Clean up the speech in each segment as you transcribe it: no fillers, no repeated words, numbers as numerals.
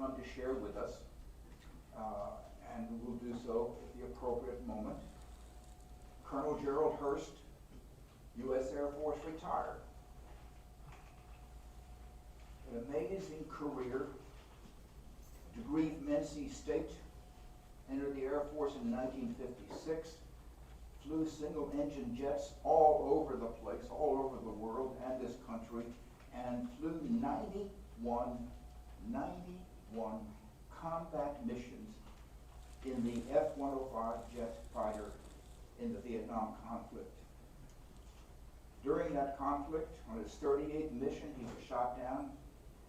come to share with us, and we will do so at the appropriate moment. Colonel Gerald Hurst, U.S. Air Force retired. An amazing career, degree from NC State, entered the Air Force in 1956, flew single-engine jets all over the place, all over the world and this country, and flew 91 combat missions in the F-105 jet fighter in the Vietnam conflict. During that conflict, on his 38th mission, he was shot down,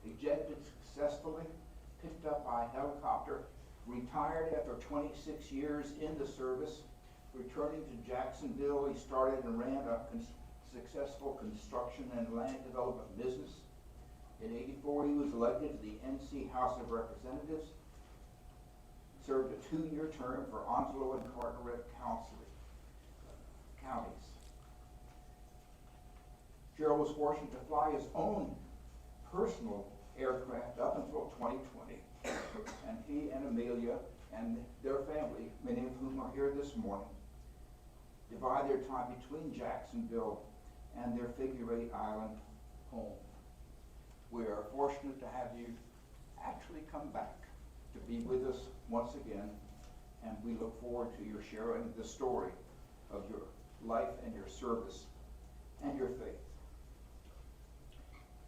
ejected successfully, picked up by helicopter, retired after 26 years in the service. Returning to Jacksonville, he started and ran a successful construction and land development business. In '84, he was elected to the NC House of Representatives, served a 2-year term for Onslow and Carteret counties. Gerald was fortunate to fly his own personal aircraft up until 2020, and he and Amelia and their family, many of whom are here this morning, divide their time between Jacksonville and their Figure 8 Island home. We are fortunate to have you actually come back to be with us once again, and we look forward to your sharing the story of your life and your service and your faith.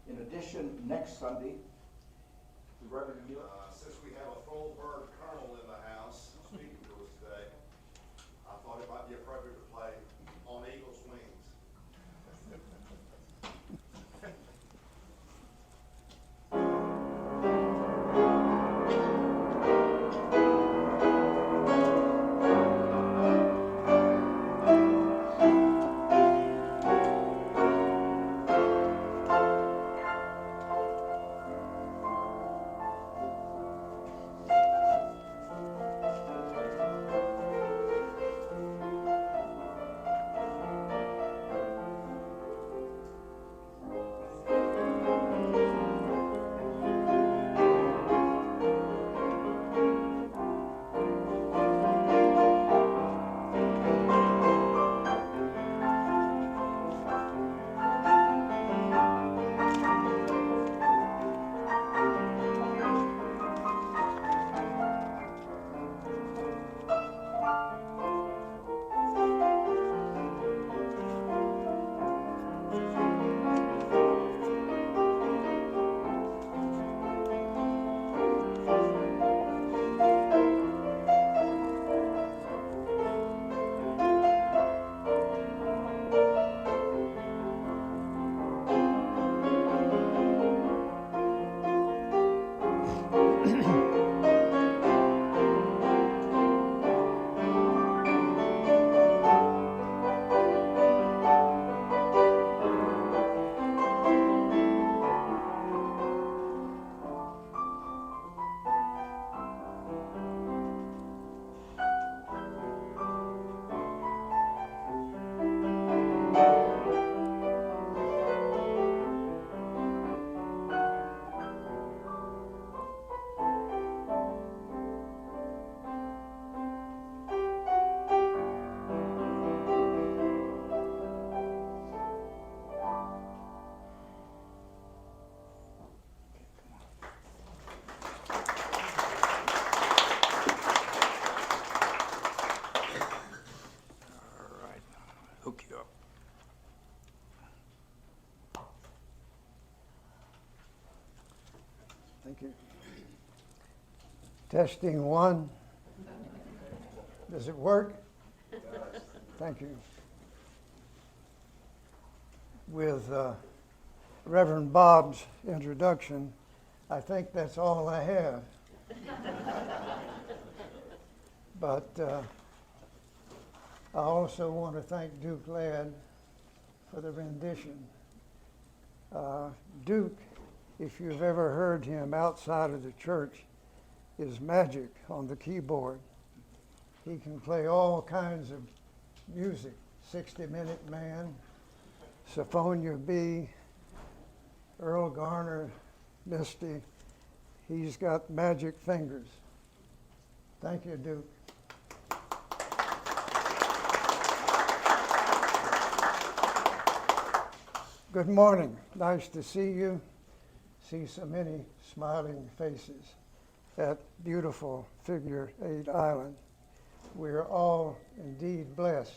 In addition, next Sunday, the Reverend since we have a full bird colonel in the house speaking to us today, I thought it might be appropriate to play On Eagle's Wings. Thank you. Testing 1. Does it work? It does. Thank you. With Reverend Bob's introduction, I think that's all I have. But I also want to thank Duke Ladd for the rendition. Duke, if you've ever heard him outside of the church, is magic on the keyboard. He can play all kinds of music, 60-Minute Man, Symphonia B, Earl Garner, Misty. He's got magic fingers. Thank you, Duke. Good morning. Nice to see you. See so many smiling faces at beautiful Figure 8 Island. We are all indeed blessed.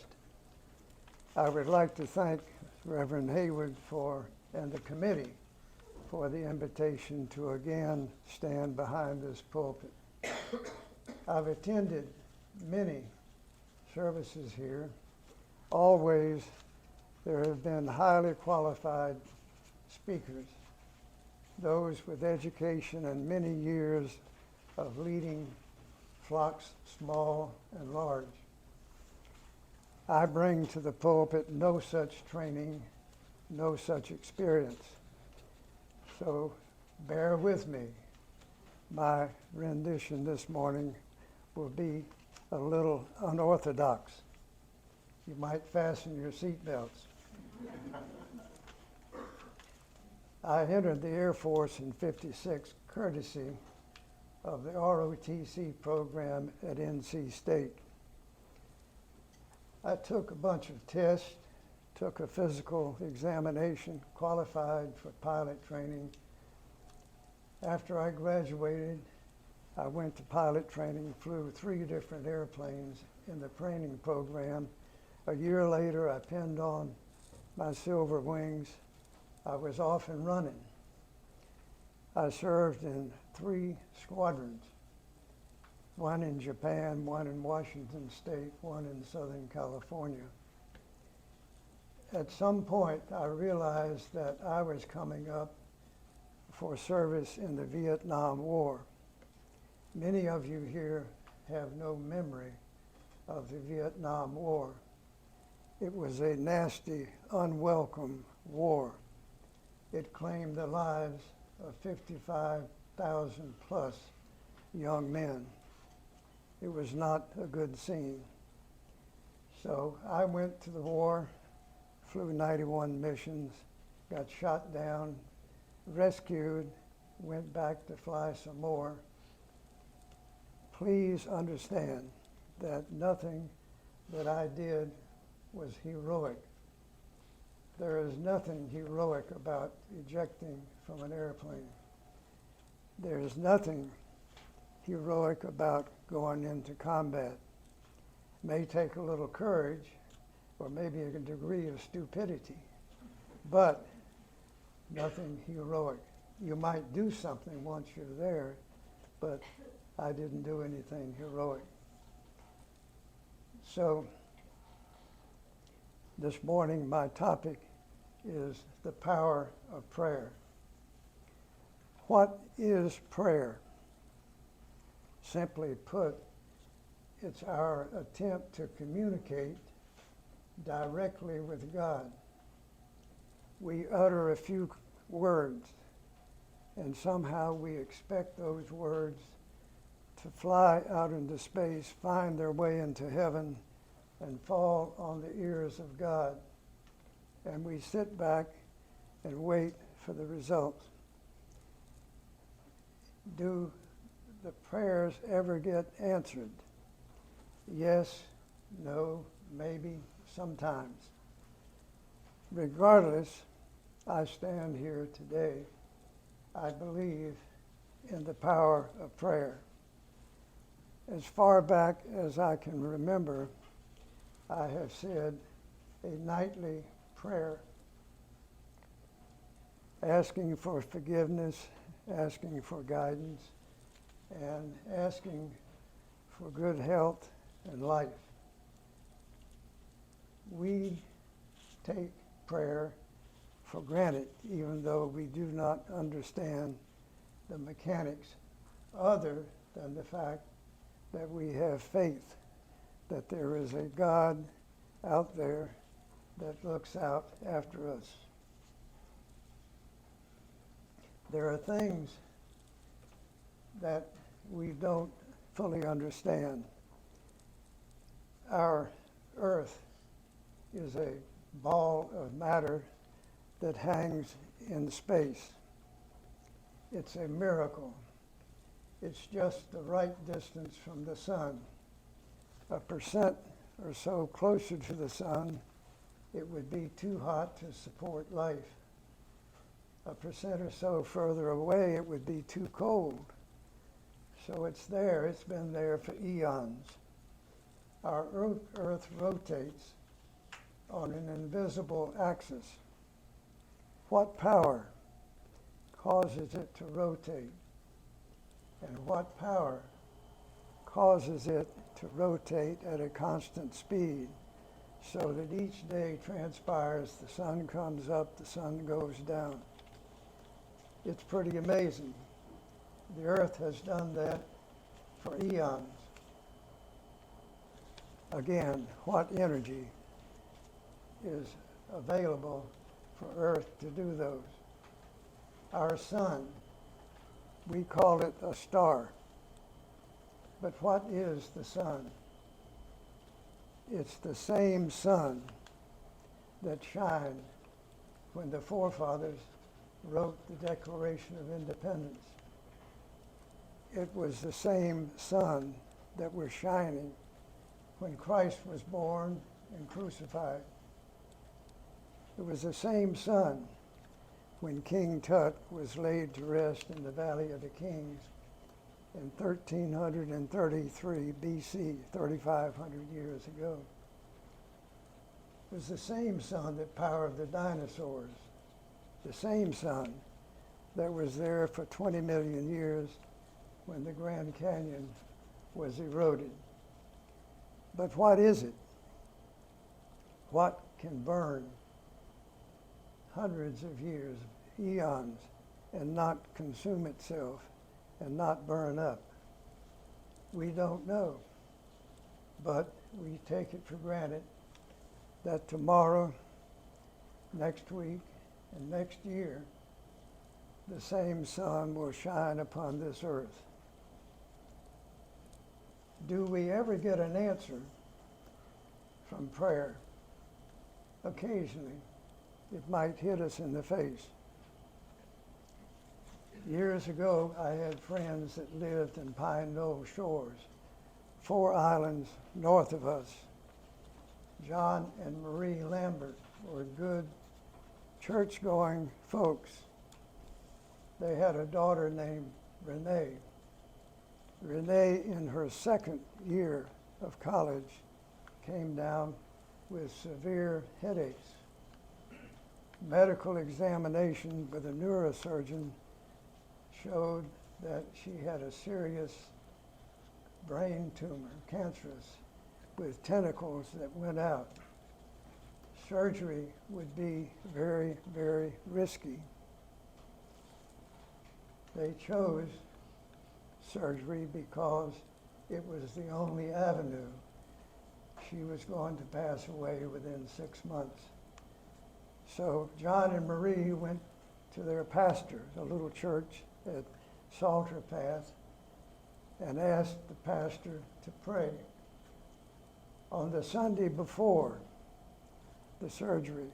I would like to thank Reverend Haywood and the committee for the invitation to again stand behind this pulpit. I've attended many services here. Always there have been highly qualified speakers, those with education and many years of leading flocks, small and large. I bring to the pulpit no such training, no such experience. So bear with me. My rendition this morning will be a little unorthodox. You might fasten your seatbelts. I entered the Air Force in '56 courtesy of the ROTC program at NC State. I took a bunch of tests, took a physical examination, qualified for pilot training. After I graduated, I went to pilot training, flew 3 different airplanes in the training program. A year later, I pinned on my silver wings. I was off and running. I served in 3 squadrons, 1 in Japan, 1 in Washington State, 1 in Southern California. At some point, I realized that I was coming up for service in the Vietnam War. Many of you here have no memory of the Vietnam War. It was a nasty, unwelcome war. It claimed the lives of 55,000 plus young men. It was not a good scene. So I went to the war, flew 91 missions, got shot down, rescued, went back to fly some more. Please understand that nothing that I did was heroic. There is nothing heroic about ejecting from an airplane. There is nothing heroic about going into combat. It may take a little courage or maybe a degree of stupidity, but nothing heroic. You might do something once you're there, but I didn't do anything heroic. So this morning my topic is the power of prayer. What is prayer? Simply put, it's our attempt to communicate directly with God. We utter a few words, and somehow we expect those words to fly out into space, find their way into heaven, and fall on the ears of God. And we sit back and wait for the results. Do the prayers ever get answered? Yes, no, maybe, sometimes. Regardless, I stand here today. I believe in the power of prayer. As far back as I can remember, I have said a nightly prayer, asking for forgiveness, asking for guidance, and asking for good health and life. We take prayer for granted, even though we do not understand the mechanics, other than the fact that we have faith that there is a God out there that looks out after us. There are things that we don't fully understand. Our earth is a ball of matter that hangs in space. It's a miracle It's just the right distance from the sun. 1% or so closer to the sun, it would be too hot to support life. 1% or so further away, it would be too cold. So it's there, it's been there for eons. Our Earth rotates on an invisible axis. What power causes it to rotate? And what power causes it to rotate at a constant speed so that each day transpires, the sun comes up, the sun goes down? It's pretty amazing. The Earth has done that for eons. Again, what energy is available for Earth to do those? Our sun, we call it a star. But what is the sun? It's the same sun that shined when the forefathers wrote the Declaration of Independence. It was the same sun that was shining when Christ was born and crucified. It was the same sun when King Tut was laid to rest in the Valley of the Kings in 1333 BC, 3,500 years ago. It was the same sun that powered the dinosaurs, the same sun that was there for 20 million years when the Grand Canyon was eroded. But what is it? What can burn hundreds of years, eons, and not consume itself and not burn up? We don't know, but we take it for granted that tomorrow, next week, and next year, the same sun will shine upon this earth. Do we ever get an answer from prayer? Occasionally, it might hit us in the face. Years ago, I had friends that lived in Pine Knoll Shores, 4 islands north of us. John and Marie Lambert were good church-going folks. They had a daughter named Renee. Renee, in her second year of college, came down with severe headaches. Medical examination with a neurosurgeon showed that she had a serious brain tumor, cancerous, with tentacles that went out. Surgery would be very, very risky. They chose surgery because it was the only avenue. She was going to pass away within 6 months. So John and Marie went to their pastor, a little church at Salter Path, and asked the pastor to pray. On the Sunday before the surgery,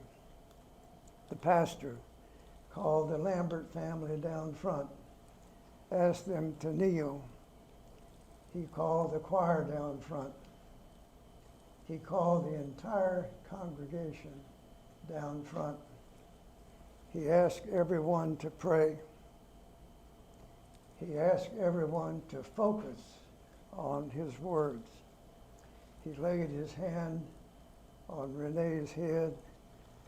the pastor called the Lambert family down front, asked them to kneel. He called the choir down front. He called the entire congregation down front. He asked everyone to pray. He asked everyone to focus on his words. He laid his hand on Renee's head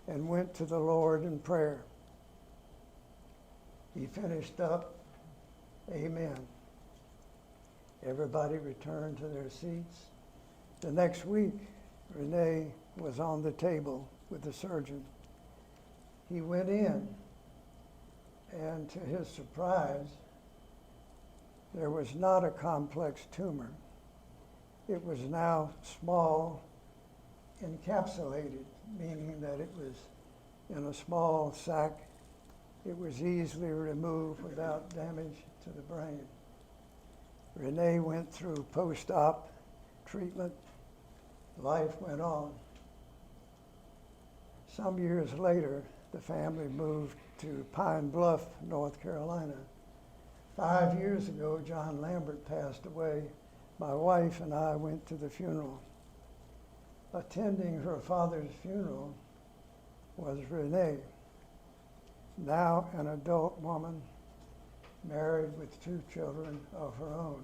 and went to the Lord in prayer. He finished up, amen. Everybody returned to their seats. The next week, Renee was on the table with the surgeon. He went in, and to his surprise, there was not a complex tumor. It was now small, encapsulated, meaning that it was in a small sac. It was easily removed without damage to the brain. Renee went through post-op treatment. Life went on. Some years later, the family moved to Pine Bluff, North Carolina, 5 years ago, John Lambert passed away. My wife and I went to the funeral. Attending her father's funeral was Renee, now an adult woman, married with 2 children of her own.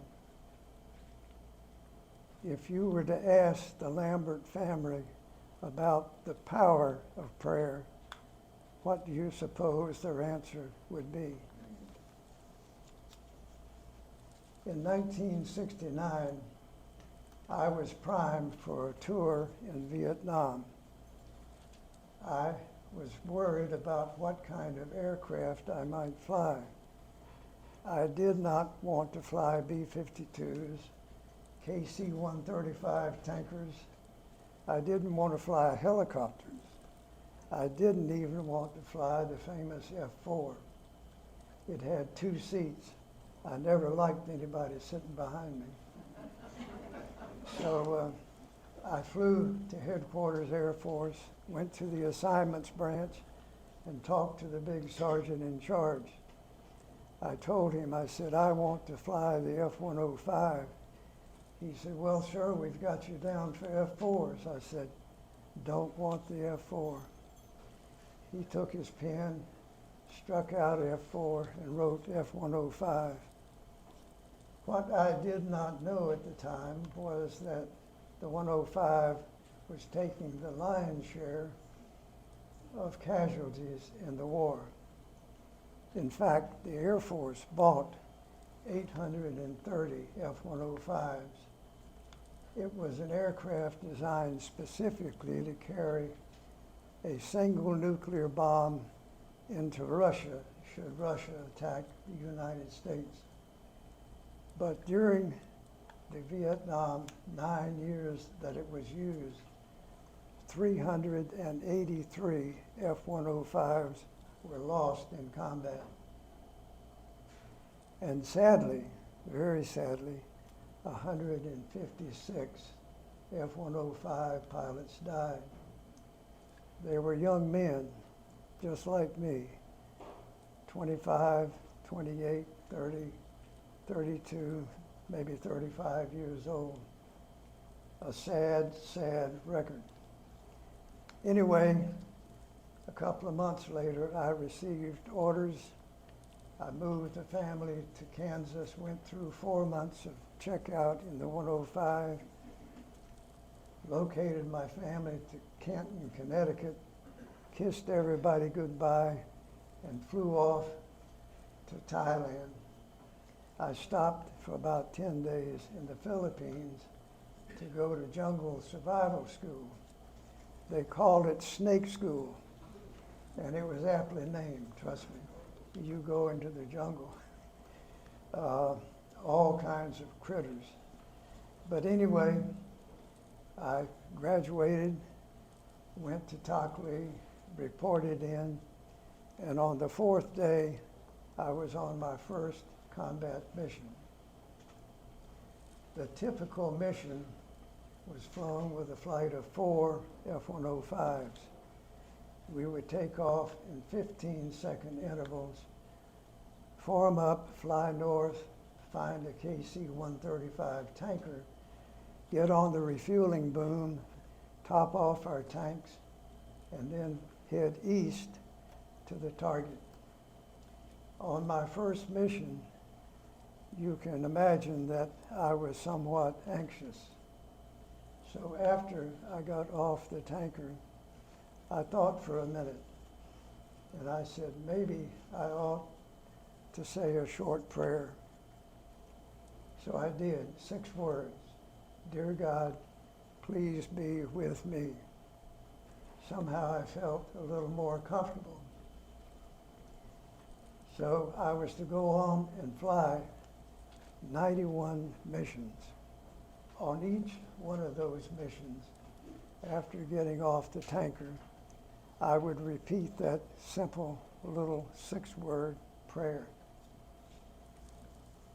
If you were to ask the Lambert family about the power of prayer, what do you suppose their answer would be? In 1969, I was primed for a tour in Vietnam. I was worried about what kind of aircraft I might fly. I did not want to fly B-52s, KC-135 tankers. I didn't want to fly helicopters. I didn't even want to fly the famous F-4. It had 2 seats. I never liked anybody sitting behind me. So I flew to Headquarters Air Force, went to the assignments branch, and talked to the big sergeant in charge. I told him, I said, I want to fly the F-105. He said, well, sir, we've got you down for F-4s. I said, don't want the F-4. He took his pen, struck out F-4, and wrote F-105. What I did not know at the time was that the 105 was taking the lion's share of casualties in the war. In fact, the Air Force bought 830 F-105s. It was an aircraft designed specifically to carry a single nuclear bomb into Russia, should Russia attack the United States. But during the Vietnam 9 years that it was used, 383 F-105s were lost in combat. And sadly, very sadly, 156 F-105 pilots died. They were young men, just like me, 25, 28, 30, 32, maybe 35 years old. A sad, sad record. Anyway, a couple of months later, I received orders. I moved the family to Kansas, went through 4 months of checkout in the 105, located my family to Canton, Connecticut, kissed everybody goodbye, and flew off to Thailand. I stopped for about 10 days in the Philippines to go to jungle survival school. They called it Snake School, and it was aptly named, trust me. You go into the jungle, all kinds of critters. But anyway, I graduated, went to Tockley, reported in, and on the 4th day, I was on my first combat mission. The typical mission was flown with a flight of 4 F-105s. We would take off in 15-second intervals, form up, fly north, find a KC-135 tanker, get on the refueling boom, top off our tanks, and then head east to the target. On my first mission, you can imagine that I was somewhat anxious. So after I got off the tanker, I thought for a minute, and I said, maybe I ought to say a short prayer. So I did, 6 words. Dear God, please be with me. Somehow I felt a little more comfortable. So I was to go on and fly 91 missions. On each one of those missions, after getting off the tanker, I would repeat that simple little 6-word prayer.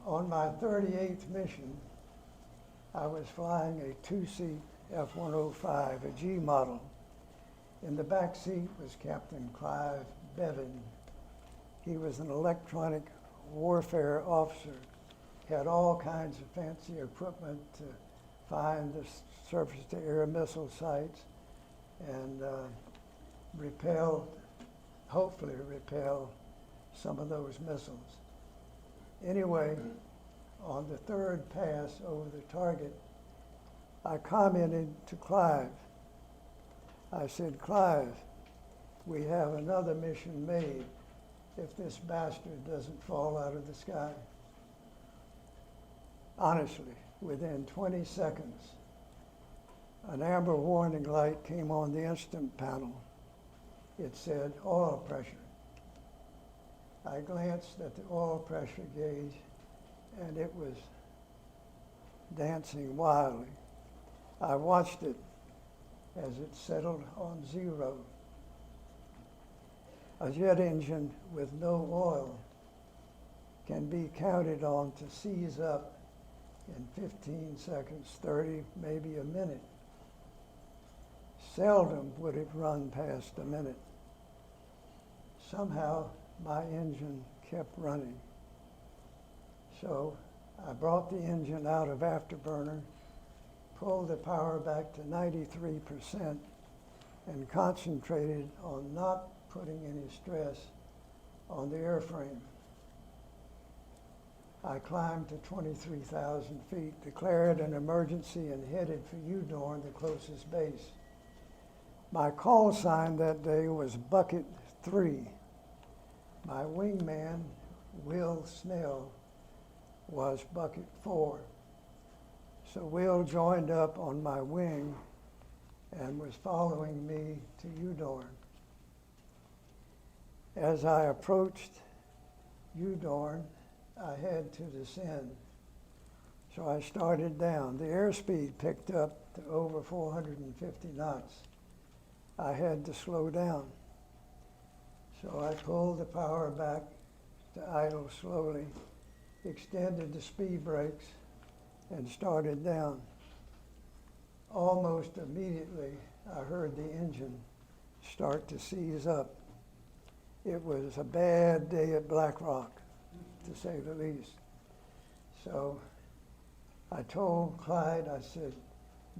On my 38th mission, I was flying a 2-seat F-105, a G model. In the back seat was Captain Clive Bevan. He was an electronic warfare officer, had all kinds of fancy equipment to find the surface-to-air missile sites and hopefully repel some of those missiles. Anyway, on the third pass over the target, I commented to Clive. I said, Clive, we have another mission made if this bastard doesn't fall out of the sky. Honestly, within 20 seconds, an amber warning light came on the instrument panel. It said oil pressure. I glanced at the oil pressure gauge and it was dancing wildly. I watched it as it settled on 0. A jet engine with no oil can be counted on to seize up in 15 seconds, 30, maybe a minute. Seldom would it run past a minute. Somehow my engine kept running. So I brought the engine out of afterburner, pulled the power back to 93%, and concentrated on not putting any stress on the airframe. I climbed to 23,000 feet, declared an emergency, and headed for Udorn, the closest base. My call sign that day was Bucket 3. My wingman, Will Snell, was Bucket 4. So Will joined up on my wing and was following me to Udorn. As I approached Udorn, I had to descend. So I started down. The airspeed picked up to over 450 knots. I had to slow down. So I pulled the power back to idle slowly, extended the speed brakes, and started down. Almost immediately, I heard the engine start to seize up. It was a bad day at Black Rock, to say the least. So I told Clyde, I said,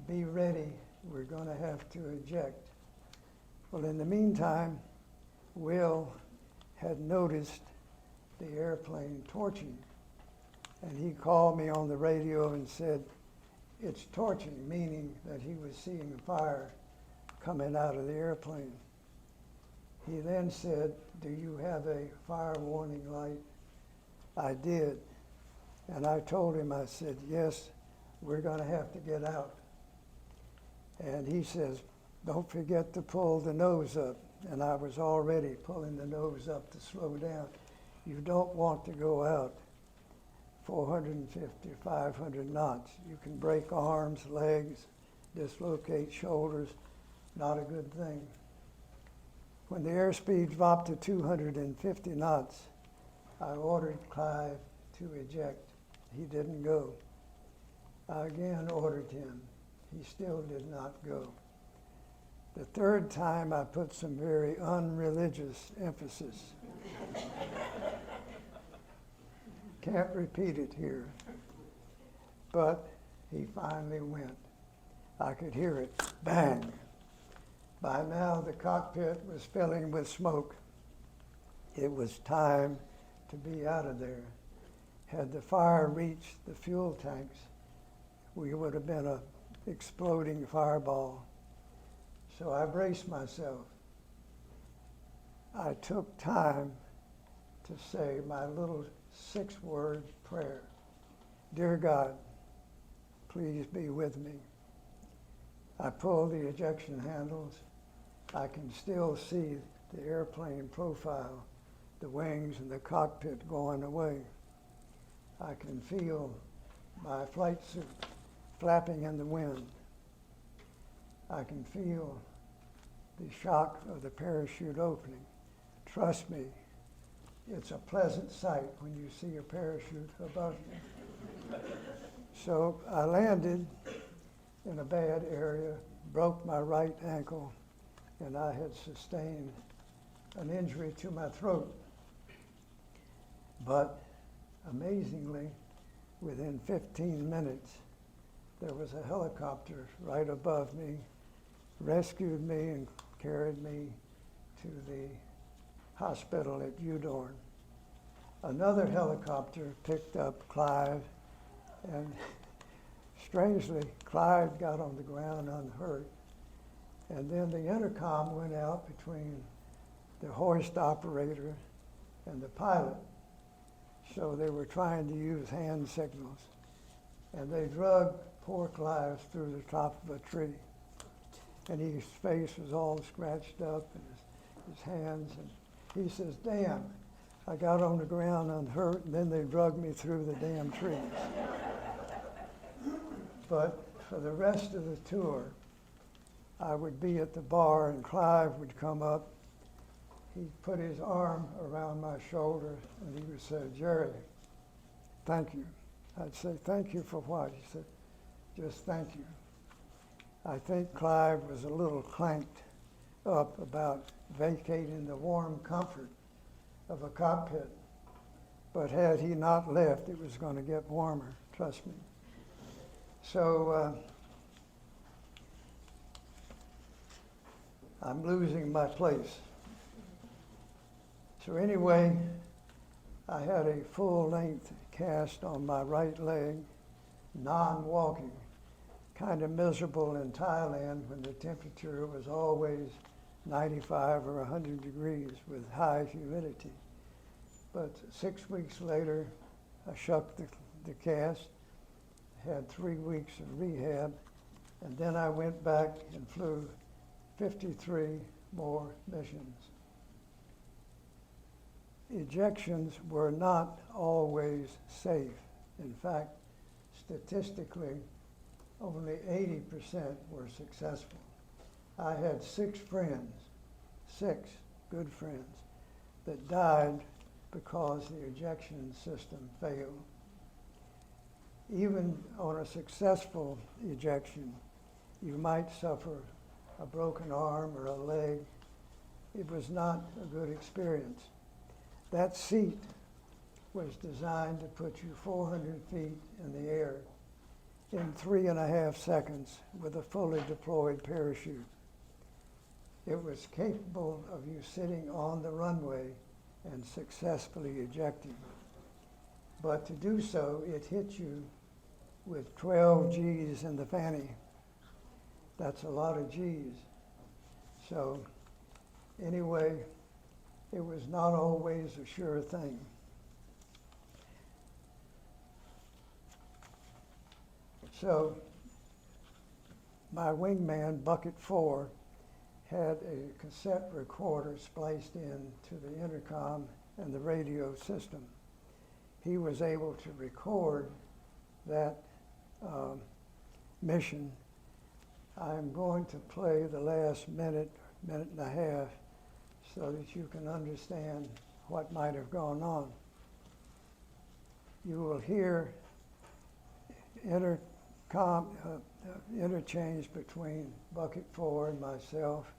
be ready, we're going to have to eject. Well, in the meantime, Will had noticed the airplane torching, and he called me on the radio and said, it's torching, meaning that he was seeing fire coming out of the airplane. He then said, do you have a fire warning light? I did. And I told him, I said, yes, we're going to have to get out. And he says, don't forget to pull the nose up. And I was already pulling the nose up to slow down. You don't want to go out 450, 500 knots. You can break arms, legs, dislocate shoulders. Not a good thing. When the airspeed dropped to 250 knots, I ordered Clive to eject. He didn't go. I again ordered him. He still did not go. The third time I put some very unreligious emphasis. Can't repeat it here. But he finally went. I could hear it, bang. By now the cockpit was filling with smoke. It was time to be out of there. Had the fire reached the fuel tanks, we would have been an exploding fireball. So I braced myself. I took time to say my little 6-word prayer. Dear God, please be with me. I pulled the ejection handles. I can still see the airplane profile, the wings and the cockpit going away. I can feel my flight suit flapping in the wind. I can feel the shock of the parachute opening. Trust me, it's a pleasant sight when you see a parachute above you. So I landed in a bad area, broke my right ankle, and I had sustained an injury to my throat. But amazingly, within 15 minutes, there was a helicopter right above me, rescued me and carried me to the hospital at Udorn. Another helicopter picked up Clive, and strangely, Clive got on the ground unhurt. And then the intercom went out between the hoist operator and the pilot. So they were trying to use hand signals. And they drug poor Clive through the top of a tree. And his face was all scratched up, and his hands. And he says, "Damn, I got on the ground unhurt, and then they drugged me through the damn trees." But for the rest of the tour, I would be at the bar, and Clive would come up. He'd put his arm around my shoulder, and he would say, "Jerry, thank you." I'd say, "Thank you for what?" He said, "Just thank you." I think Clive was a little clanked up about vacating the warm comfort of a cockpit. But had he not left, it was going to get warmer, trust me. So I'm losing my place. So anyway, I had a full-length cast on my right leg, non-walking, kind of miserable in Thailand when the temperature was always 95 or 100 degrees with high humidity. But 6 weeks later, I shucked the cast, had 3 weeks of rehab, and then I went back and flew 53 more missions. Ejections were not always safe. In fact, statistically, only 80% were successful. I had 6 friends, 6 good friends, that died because the ejection system failed. Even on a successful ejection, you might suffer a broken arm or a leg. It was not a good experience. That seat was designed to put you 400 feet in the air in 3.5 seconds with a fully deployed parachute. It was capable of you sitting on the runway and successfully ejecting. But to do so, it hit you with 12 G's in the fanny. That's a lot of G's. So anyway, it was not always a sure thing. So my wingman, Bucket 4, had a cassette recorder spliced into the intercom and the radio system. He was able to record that mission. I'm going to play the last minute and a half so that you can understand what might have gone on. You will hear interchange between Bucket 4 and myself.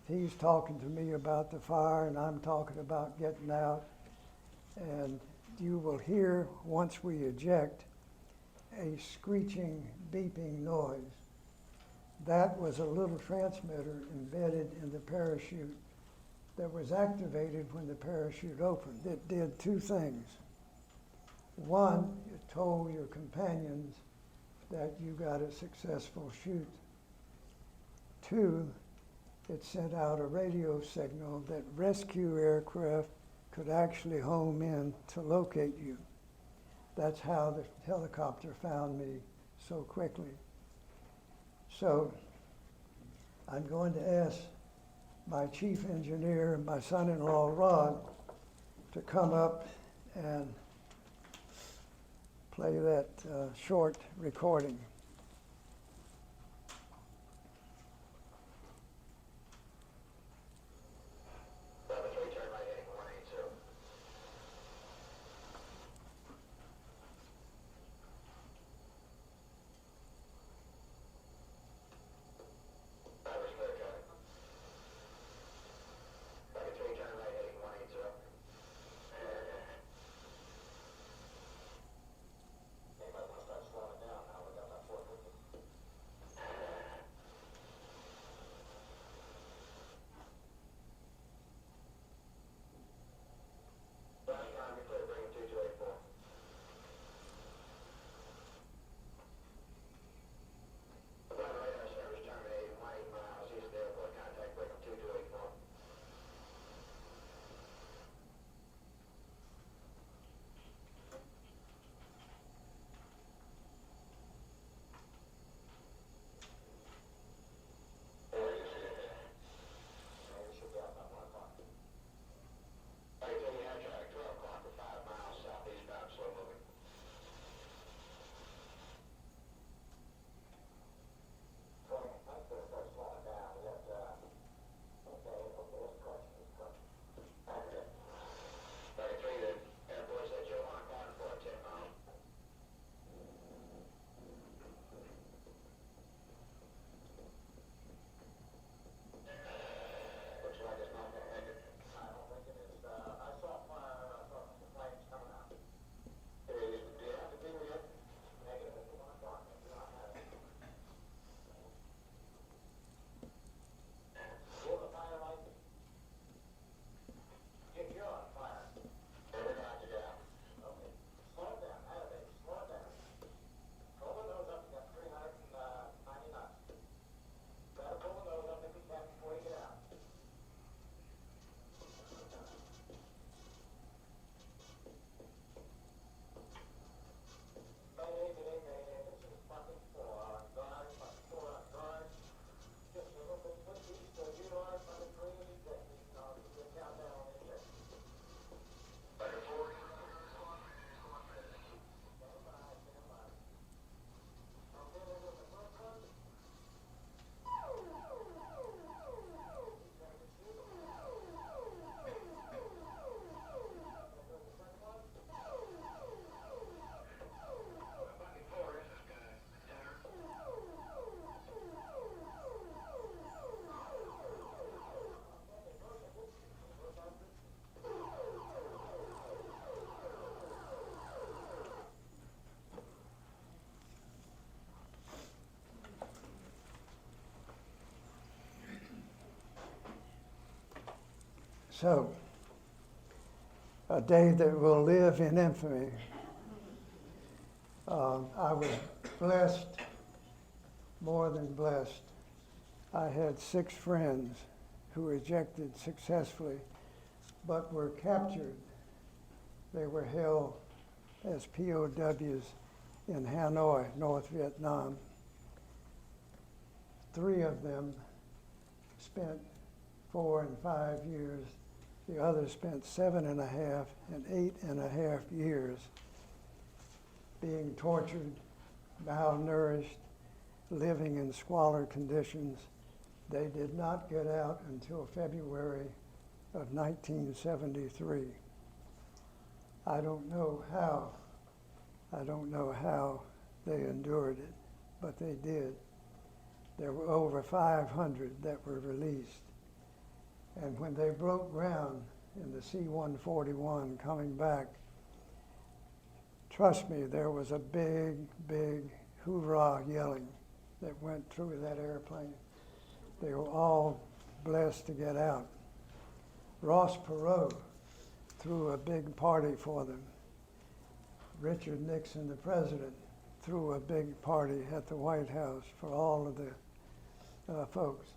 He's talking to me about the fire, and I'm talking about getting out. And you will hear, once we eject, a screeching, beeping noise. That was a little transmitter embedded in the parachute that was activated when the parachute opened. It did 2 things. One, it told your companions that you got a successful shoot. 2, it sent out a radio signal that rescue aircraft could actually home in to locate you. That's how the helicopter found me so quickly. So I'm going to ask my chief engineer and my son-in-law, Rod, to come up and play that short recording. So, a day that will live in infamy. I was blessed, more than blessed. I had 6 friends who ejected successfully, but were captured. They were held as POWs in Hanoi, North Vietnam. 3 of them spent 4 and 5 years. The others spent 7.5 and 8.5 years being tortured, malnourished, living in squalor conditions. They did not get out until February of 1973. I don't know how they endured it, but they did. There were over 500 that were released. And when they broke ground in the C-141 coming back, trust me, there was a big, big hoorah yelling that went through that airplane. They were all blessed to get out. Ross Perot threw a big party for them. Richard Nixon, the president, threw a big party at the White House for all of the folks.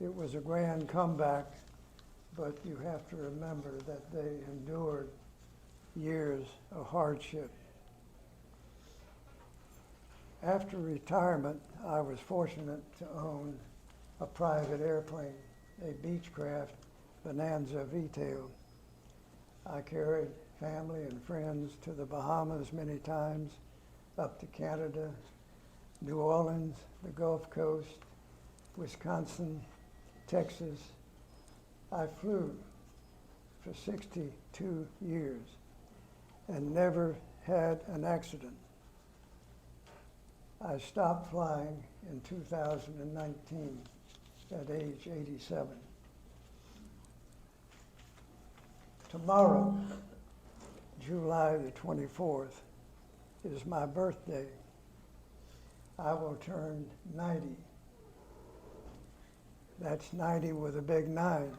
It was a grand comeback, but you have to remember that they endured years of hardship. After retirement, I was fortunate to own a private airplane, a Beechcraft Bonanza V-tail. I carried family and friends to the Bahamas many times, up to Canada, New Orleans, the Gulf Coast, Wisconsin, Texas. I flew for 62 years and never had an accident. I stopped flying in 2019 at age 87. Tomorrow, July the 24th, is my birthday. I will turn 90. That's 90 with a big 9.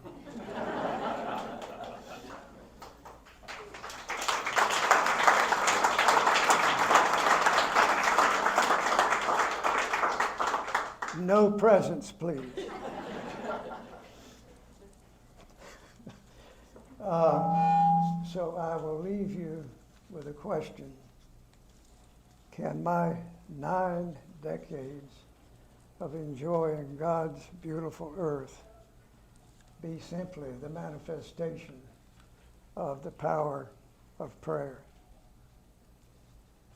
No presents, please. So I will leave you with a question. Can my 9 decades of enjoying God's beautiful earth be simply the manifestation of the power of prayer?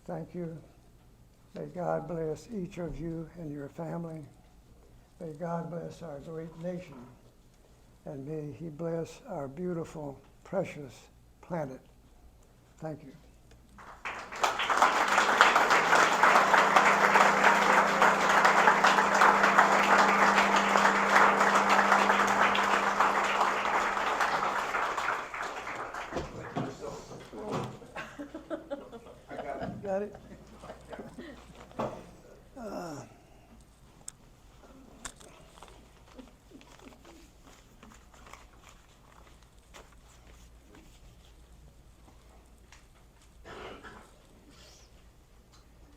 Thank you. May God bless each of you and your family. May God bless our great nation. And may He bless our beautiful, precious planet. Thank you. Got it?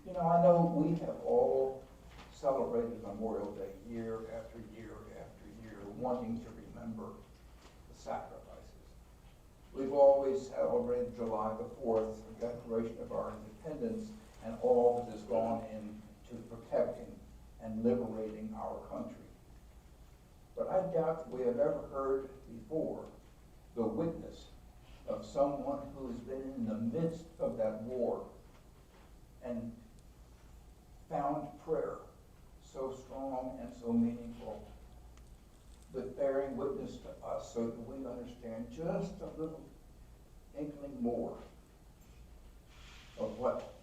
You know, I know we have all celebrated Memorial Day year after year after year, wanting to remember the sacrifices. We've always celebrated July the 4th, the Declaration of our Independence, and all that has gone into protecting and liberating our country. But I doubt that we have ever heard before the witness of someone who has been in the midst of that war and found prayer so strong and so meaningful, but bearing witness to us so that we understand just a little inkling more of what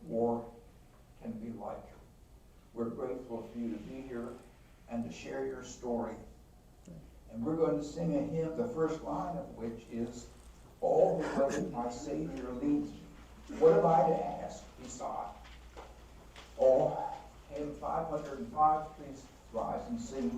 war can be like. We're grateful for you to be here and to share your story. And we're going to sing a hymn, the first line of which is, "All the way my Savior leads me. What have I to ask beside?" Hymn 505, please rise and sing.